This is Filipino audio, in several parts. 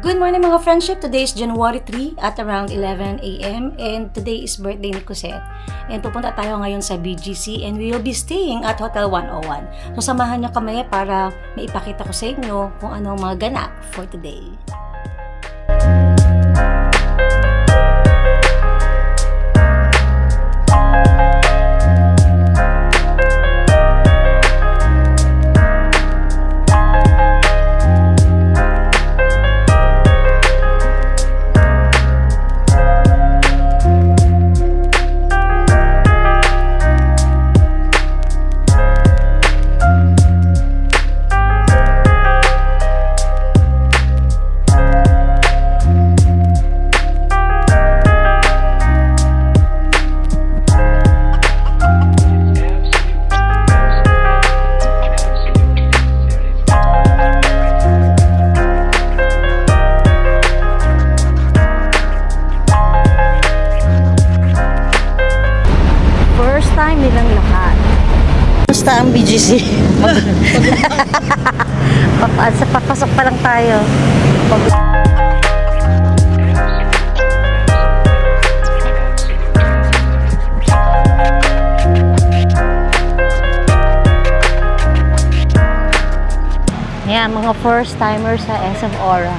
Good morning mga friendship. Today is January 3 at around 11 a.m. and today is birthday ni Cosette. And pupunta tayo ngayon sa BGC and we will be staying at Hotel 101. So samahan niyo kami para maipakita ko sa inyo kung ano ang mga ganap for today. Time nilang lahat. Basta ang BGC. Papasok pa lang tayo. Yan, mga first timers sa SM Aura.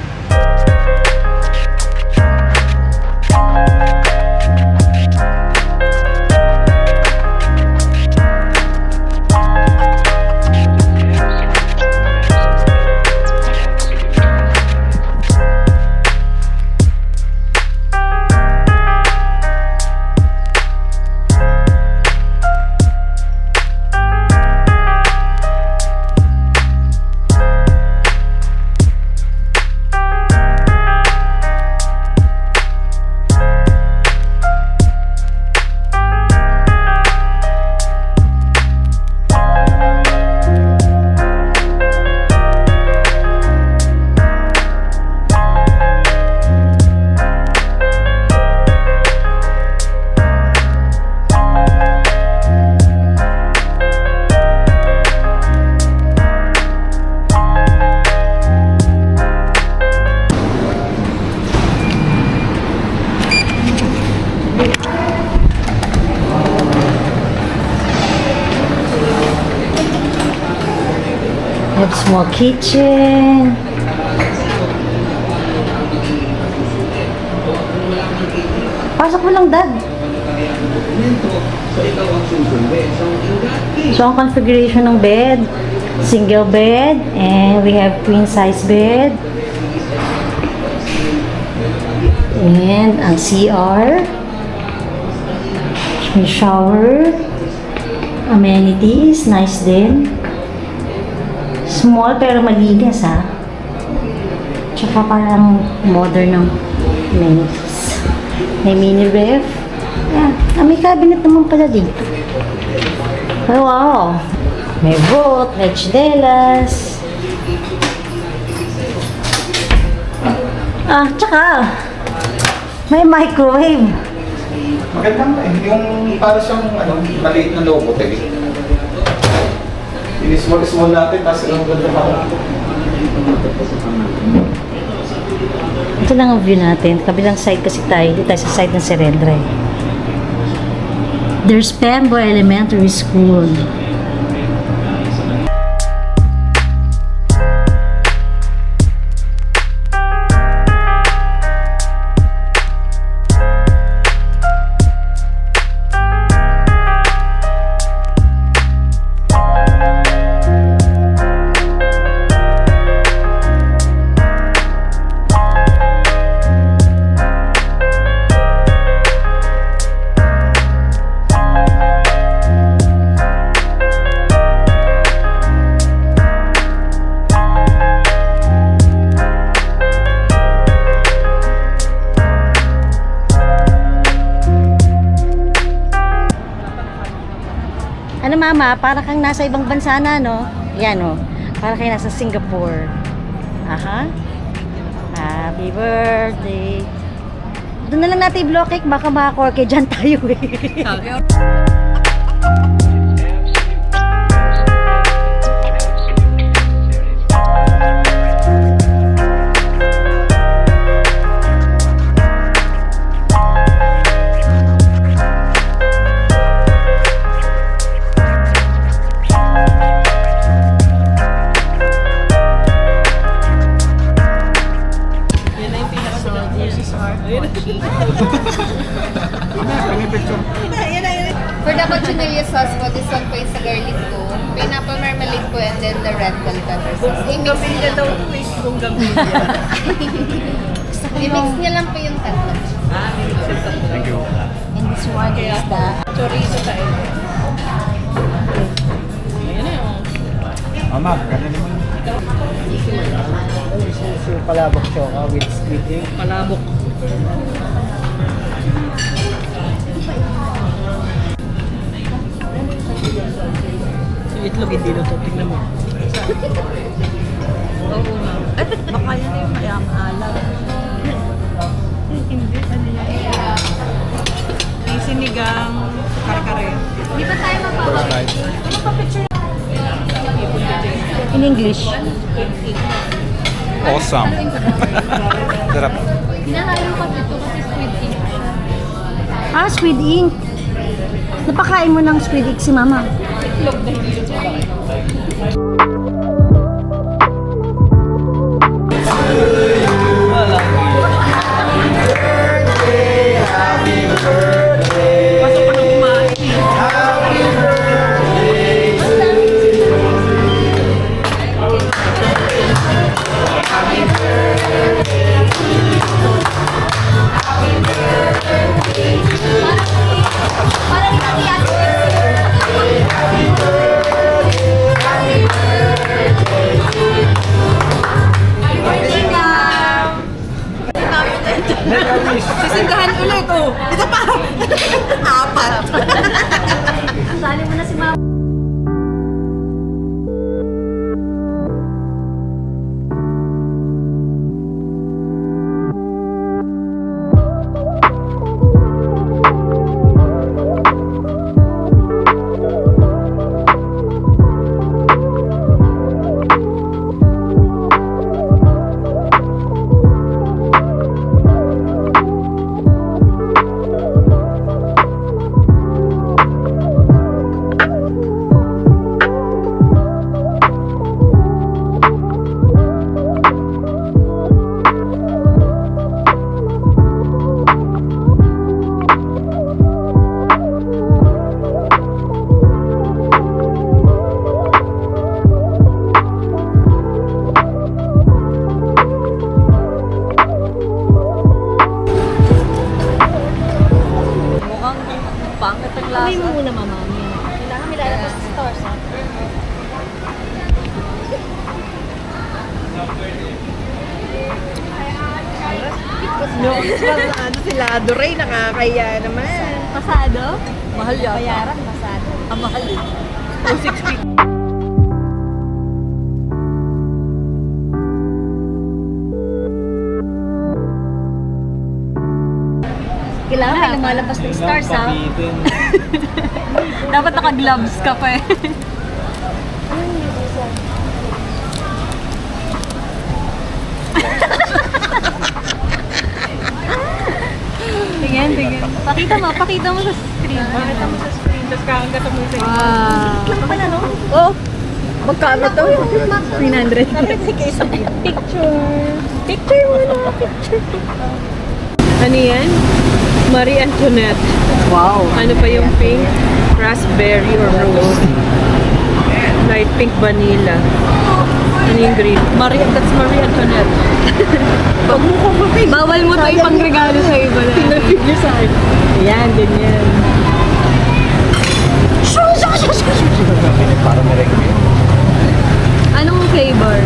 We have small kitchen. Pasok mo lang, Dad. So, ang configuration ng bed, single bed, and we have queen size bed. And ang CR. May shower. Amenities, nice din. Small pero maligas ha. Tsaka parang modern ng amenities. May mini ref. Yan. May cabinet naman pala dito. Oh, wow. May vault, may chinelas. Tsaka may microwave. Magandang yung para siyang maliit na logo tayo. Inismall natin, tapos ang ganda pa. Ito lang ang view natin. Kabilang side kasi tayo. Dito tayo sa side ng Serendre. There's Pembo Elementary School. Ano mama, para kang nasa ibang bansa na, no? Yan, no? Para kayo nasa Singapore. Aha. Happy birthday. Doon na lang natin i-block cake, baka makakorke dyan tayo eh. the red bell peppers. I-mix niya lang po. I-mix niya lang po yung tatlo. Thank you. And this one is the... Chorizo tayo. Ma'am, ganda naman. Palabok choka with squid ink. Palabok. Yung itlog hindi luto. Tignan mo. Oo nga. Baka yun na yung mayamaalam. Hindi. Ano yan? May sinigang kare-kare. Di ba tayo mapapapicture? In English. Awesome. Sarap. Hinahalo ko dito kasi squid ink siya. Ah, squid ink. Napakain mo ng squid ink si mama. Pasok ka na kumain. Parang iyak. Sisindahan ulit, oh. Ito pa. Apat. Sali mo na si mama. Mukhang pangit ang lasa. Kamay mo muna, mama. Kailangan may lalabas sa stores, ha? No, ano sila, Doray, nakakaya naman. Pasado? Mahal yata. Bayaran, pasado. Ang mahal eh. 260. Kailangan may lumalabas ng stars, ha? Dapat naka-gloves ka pa eh. Tingin. Pakita mo sa screen. Pakita mo sa screen, tapos kakagat mo sa ito. Lang pala, no? Oh, magkano to? 300. Picture muna, picture. Ano yan? Marie Antoinette. Wow. Ano pa yung pink? Raspberry or rose? Light pink vanilla. Ano yung green? That's Marie Antoinette. Pag mo ko bawal mo tayo pang regalo sa iba na. Pinag-figure sa akin. Ayan, ganyan. Parang merengue. Anong flavor?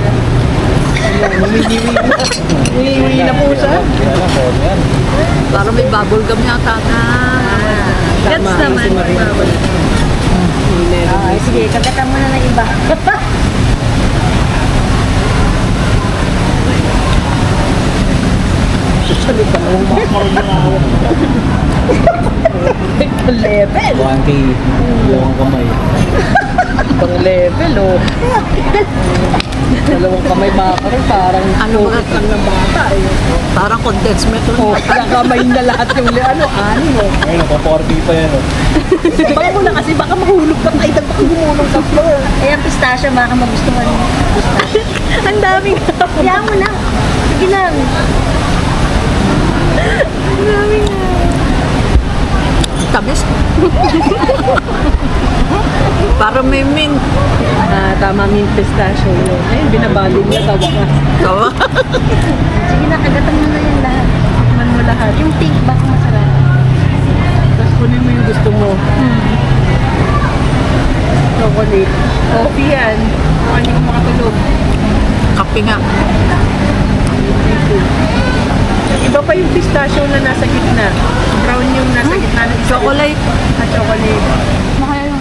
Umiiwi na po siya. Kilala ko yan. Parang may bubble gum yata na. Gets naman. Ay, sige, kagatan mo na ng iba. Sasalita mo mga marunong. Level. Kuwanti, dalawang kamay. Pang level, oh. Dalawang kamay makakaroon, parang Ano ba lang ng bata eh. Parang condensed milk lang. Oh, kamay na lahat yung ano, mo. Ayun, naka-40 pa yan. Baka mo na kasi, baka mahulog ka tayo, baka gumulong sa floor. Ayan, pistachio, baka magustuhan mo. Ang daming Kaya mo na. Sige lang. tamis. Parang may mint. Tama mint pistachio yun. Ayun, binabalin niya sa wakas. Kawa? Sige na, kagatan mo na yan lahat. Tikman mo lahat. Yung pink baka masarap. Tapos kunin mo yung gusto mo. Chocolate. Coffee yan. Baka hindi ko makatulog. Kape nga. Iba pa yung pistachio na nasa gitna. Brown yung nasa gitna ng chocolate. Chocolate. Makaya yung